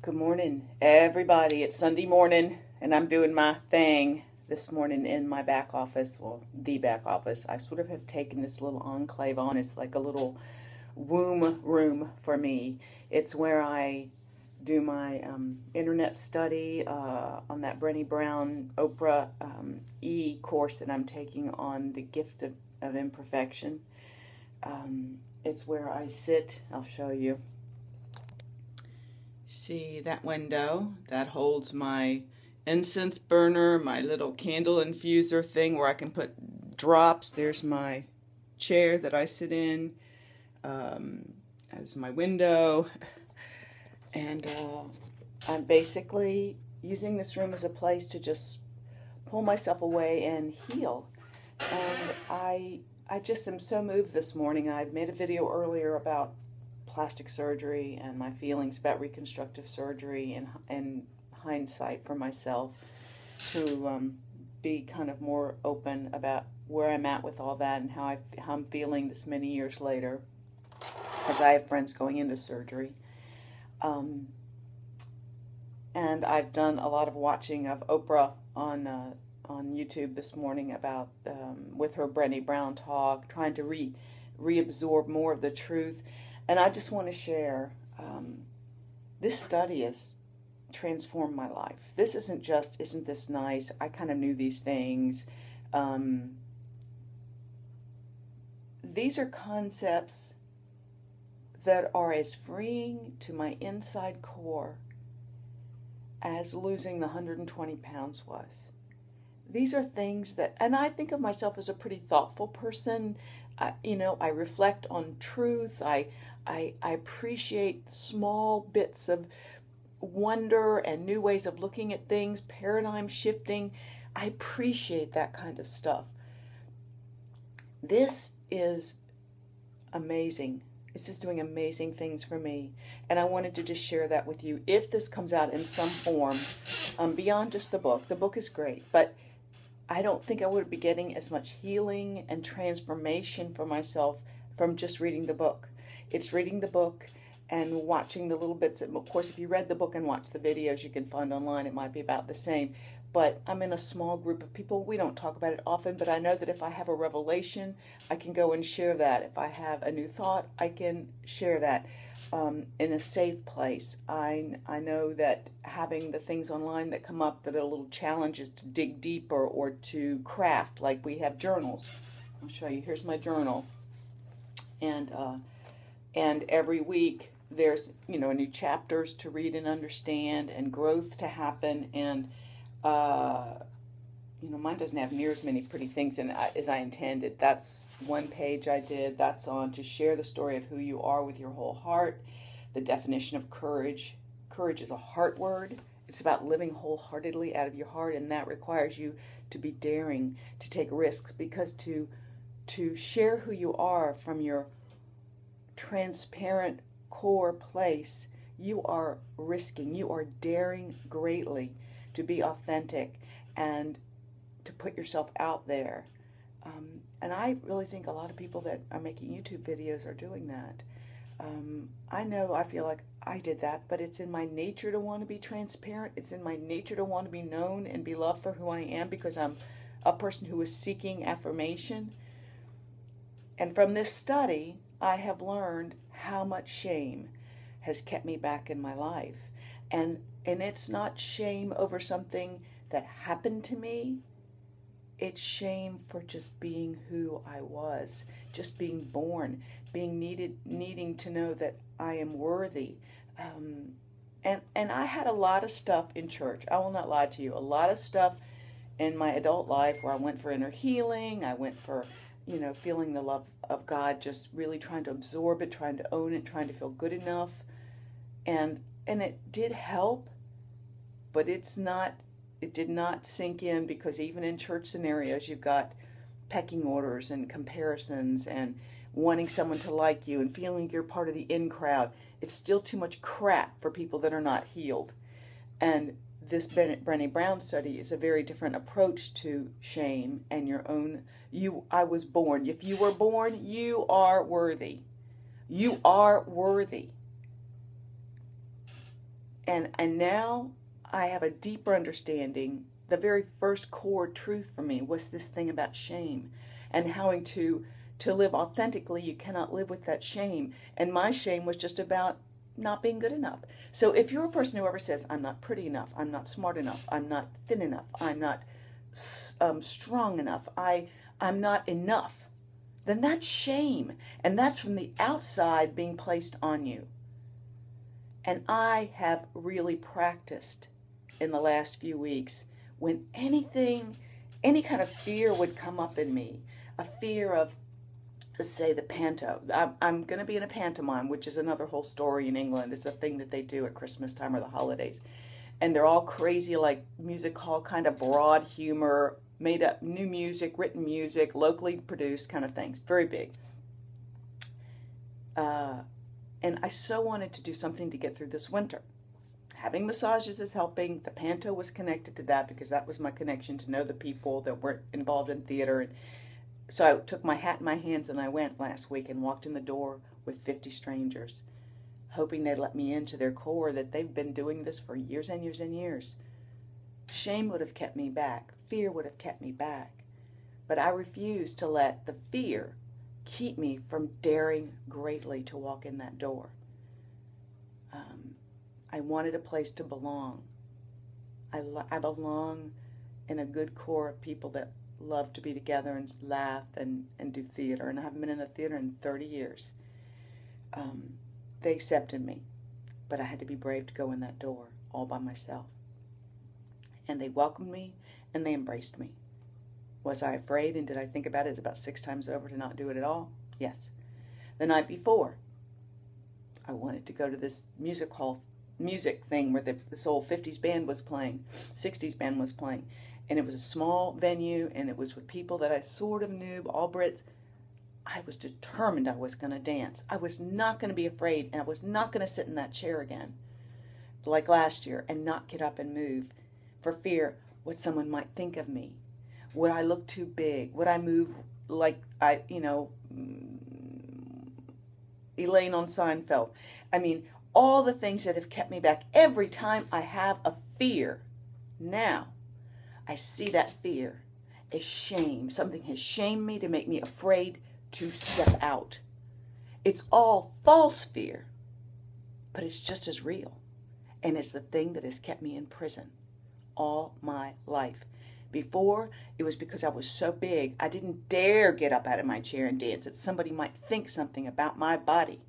Good morning, everybody. It's Sunday morning, and I'm doing my thing this morning in my back office. Well, the back office. I sort of have taken this little enclave on. It's like a little womb room for me. It's where I do my internet study on that Brene Brown Oprah course that I'm taking on the gift of imperfection. It's where I sit. I'll show you. See that window? That holds my incense burner, my little candle infuser thing where I can put drops. There's my chair that I sit in as my window. And I'm basically using this room as a place to just pull myself away and heal. And I just am so moved this morning. I made a video earlier about plastic surgery and my feelings about reconstructive surgery and hindsight for myself, to be kind of more open about where I'm at with all that and how I'm feeling this many years later, because I have friends going into surgery. And I've done a lot of watching of Oprah on YouTube this morning about with her Brene Brown talk, trying to reabsorb more of the truth. And I just want to share, this study has transformed my life. This isn't just, isn't this nice? I kind of knew these things. These are concepts that are as freeing to my inside core as losing the 120 pounds was. These are things that, and I think of myself as a pretty thoughtful person. I reflect on truth. I appreciate small bits of wonder and new ways of looking at things, paradigm shifting. I appreciate that kind of stuff. This is amazing. This is doing amazing things for me. And I wanted to just share that with you. If this comes out in some form, beyond just the book is great, but I don't think I would be getting as much healing and transformation for myself from just reading the book. It's reading the book and watching the little bits. Of course, if you read the book and watch the videos you can find online, it might be about the same. But I'm in a small group of people. We don't talk about it often, but I know that if I have a revelation, I can go and share that. If I have a new thought, I can share that in a safe place. I know that having the things online that come up that are little challenges to dig deeper or to craft, like we have journals. I'll show you. Here's my journal. And every week there's, new chapters to read and understand and growth to happen. And, mine doesn't have near as many pretty things in it as I intended. That's one page I did. That's on to share the story of who you are with your whole heart. The definition of courage. Courage is a heart word. It's about living wholeheartedly out of your heart, and that requires you to be daring, to take risks, because to share who you are from your transparent core place, you are risking, you are daring greatly to be authentic and to put yourself out there. And I really think a lot of people that are making YouTube videos are doing that. I feel like I did that, but it's in my nature to want to be transparent. It's in my nature to want to be known and be loved for who I am, because I'm a person who is seeking affirmation. And from this study, I have learned how much shame has kept me back in my life. And it's not shame over something that happened to me. It's shame for just being who I was, just being born, needing to know that I am worthy. And I had a lot of stuff in church. I will not lie to you. A lot of stuff in my adult life where I went for inner healing. I went for, feeling the love of God, just really trying to absorb it, trying to own it, trying to feel good enough. And it did help, but it did not sink in, because even in church scenarios, you've got pecking orders and comparisons and wanting someone to like you and feeling you're part of the in crowd. It's still too much crap for people that are not healed. And this Brene Brown study is a very different approach to shame and your own. I was born. If you were born, you are worthy. You are worthy. And now I have a deeper understanding. The very first core truth for me was this thing about shame, and how to live authentically, you cannot live with that shame. And my shame was just about not being good enough. So if you're a person who ever says, I'm not pretty enough, I'm not smart enough, I'm not thin enough, I'm not strong enough, I'm not enough, then that's shame. And that's from the outside being placed on you. And I have really practiced in the last few weeks, when any kind of fear would come up in me, a fear of, let's say, the panto. I'm going to be in a pantomime, which is another whole story in England. It's a thing that they do at Christmas time or the holidays. And they're all crazy, like music hall kind of broad humor, made up new music, written music, locally produced kind of things. Very big. And I so wanted to do something to get through this winter. Having massages is helping. The panto was connected to that because that was my connection to know the people that were involved in theater. And so I took my hat in my hands and I went last week and walked in the door with 50 strangers, hoping they'd let me into their core, that they've been doing this for years and years and years. Shame would have kept me back. Fear would have kept me back. But I refused to let the fear keep me from daring greatly to walk in that door. I wanted a place to belong. I belong in a good core of people that love to be together and laugh and do theater. And I haven't been in the theater in 30 years. They accepted me, but I had to be brave to go in that door all by myself. And they welcomed me and they embraced me. Was I afraid, and did I think about it about 6 times over to not do it at all? Yes. The night before, I wanted to go to this music thing where this old 50s band was playing, 60s band was playing. And it was a small venue, and it was with people that I sort of knew, all Brits. I was determined I was going to dance. I was not going to be afraid, and I was not going to sit in that chair again, like last year, and not get up and move for fear what someone might think of me. Would I look too big? Would I move like Elaine on Seinfeld? I mean, all the things that have kept me back. Every time I have a fear, now I see that fear as shame. Something has shamed me to make me afraid to step out. It's all false fear, but it's just as real. And it's the thing that has kept me in prison all my life. Before, it was because I was so big, I didn't dare get up out of my chair and dance, that somebody might think something about my body.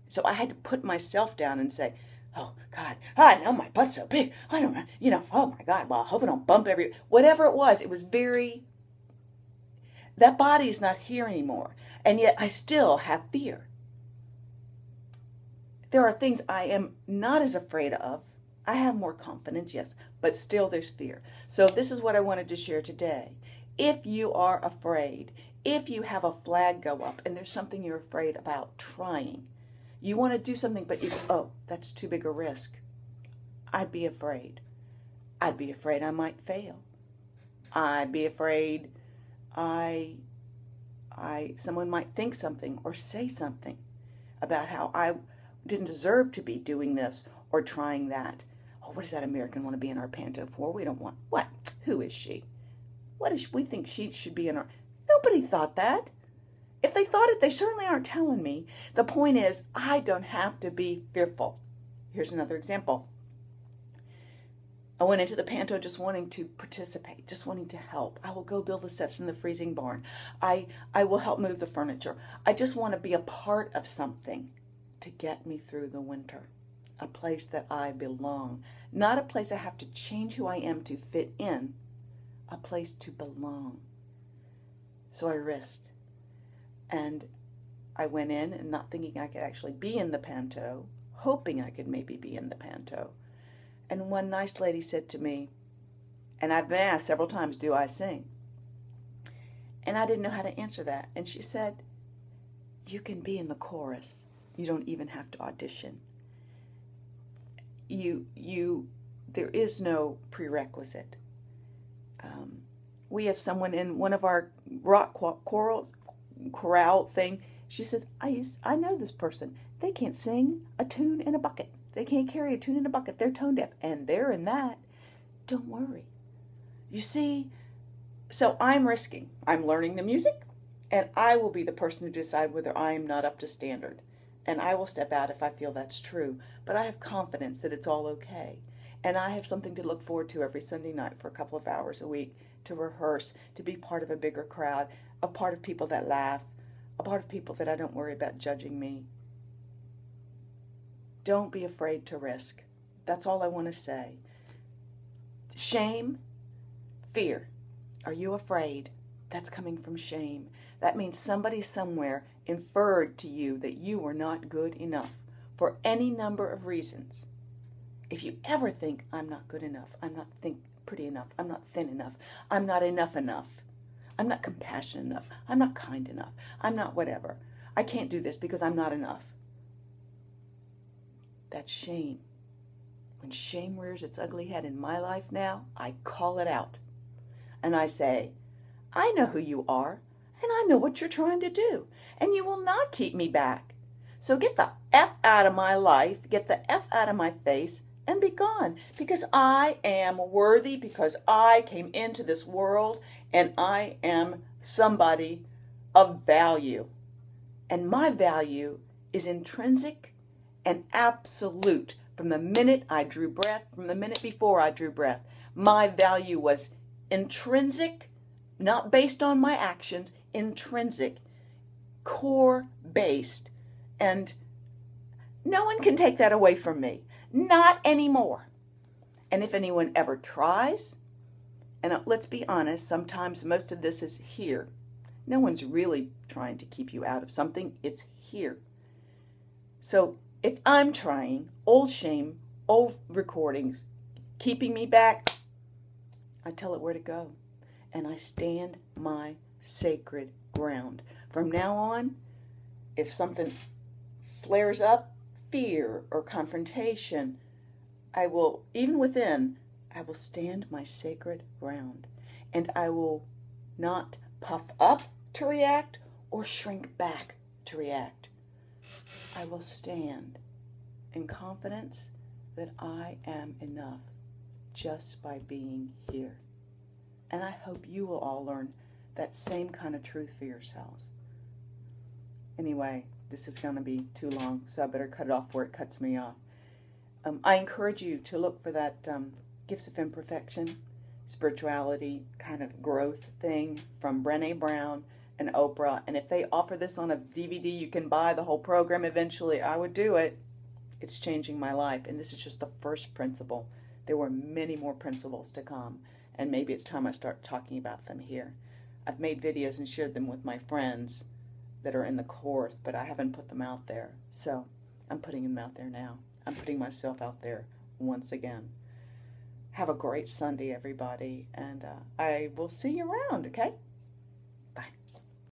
So I had to put myself down and say, oh, God, I know my butt's so big. I don't know, oh, my God, well, I hope I don't bump whatever it was that body is not here anymore. And yet I still have fear. There are things I am not as afraid of. I have more confidence, yes, but still there's fear. So this is what I wanted to share today. If you are afraid, if you have a flag go up and there's something you're afraid about trying, you want to do something, but you go, oh, that's too big a risk. I'd be afraid. I'd be afraid I might fail. I'd be afraid someone might think something or say something about how I didn't deserve to be doing this or trying that. Oh, what does that American want to be in our panto for? We don't want, what? Who is she? What is we think she should be in our... Nobody thought that. If they thought it, they certainly aren't telling me. The point is, I don't have to be fearful. Here's another example. I went into the panto just wanting to participate, just wanting to help. I will go build the sets in the freezing barn. I will help move the furniture. I just want to be a part of something to get me through the winter. A place that I belong. Not a place I have to change who I am to fit in. A place to belong. So I risked. And I went in and not thinking I could actually be in the panto, hoping I could maybe be in the panto. And one nice lady said to me, and I've been asked several times, do I sing? And I didn't know how to answer that. And she said, you can be in the chorus. You don't even have to audition. There is no prerequisite. We have someone in one of our rock chorale thing. She says, I know this person. They can't sing a tune in a bucket. They can't carry a tune in a bucket. They're tone deaf, and they're in that. Don't worry. You see, so I'm risking. I'm learning the music, and I will be the person to decide whether I am not up to standard. And I will step out if I feel that's true. But I have confidence that it's all okay. And I have something to look forward to every Sunday night for a couple of hours a week, to rehearse, to be part of a bigger crowd, a part of people that laugh, a part of people that I don't worry about judging me. Don't be afraid to risk. That's all I want to say. Shame, fear. Are you afraid? That's coming from shame. That means somebody somewhere inferred to you that you were not good enough for any number of reasons. If you ever think, I'm not good enough, I'm not pretty enough, I'm not thin enough, I'm not enough, I'm not compassionate enough, I'm not kind enough, I'm not whatever, I can't do this because I'm not enough. That's shame. When shame rears its ugly head in my life now, I call it out. And I say, I know who you are, and I know what you're trying to do, and you will not keep me back. So get the F out of my life, get the F out of my face, and be gone. Because I am worthy, because I came into this world, and I am somebody of value. And my value is intrinsic and absolute. From the minute I drew breath, from the minute before I drew breath, my value was intrinsic, not based on my actions, intrinsic, core-based, and no one can take that away from me. Not anymore. And if anyone ever tries, and let's be honest, sometimes most of this is here. No one's really trying to keep you out of something. It's here. So if I'm trying, old shame, old recordings, keeping me back, I tell it where to go. And I stand my sacred ground. From now on, if something flares up, fear or confrontation, I will, even within, I will stand my sacred ground. And I will not puff up to react or shrink back to react. I will stand in confidence that I am enough just by being here. And I hope you will all learn that same kind of truth for yourselves. Anyway, this is going to be too long, so I better cut it off before it cuts me off. I encourage you to look for that Gifts of Imperfection, spirituality kind of growth thing from Brene Brown and Oprah. And if they offer this on a DVD, you can buy the whole program eventually. I would do it. It's changing my life. And this is just the first principle. There were many more principles to come. And maybe it's time I start talking about them here. I've made videos and shared them with my friends that are in the course, but I haven't put them out there. So I'm putting them out there now. I'm putting myself out there once again. Have a great Sunday, everybody, and I will see you around, okay?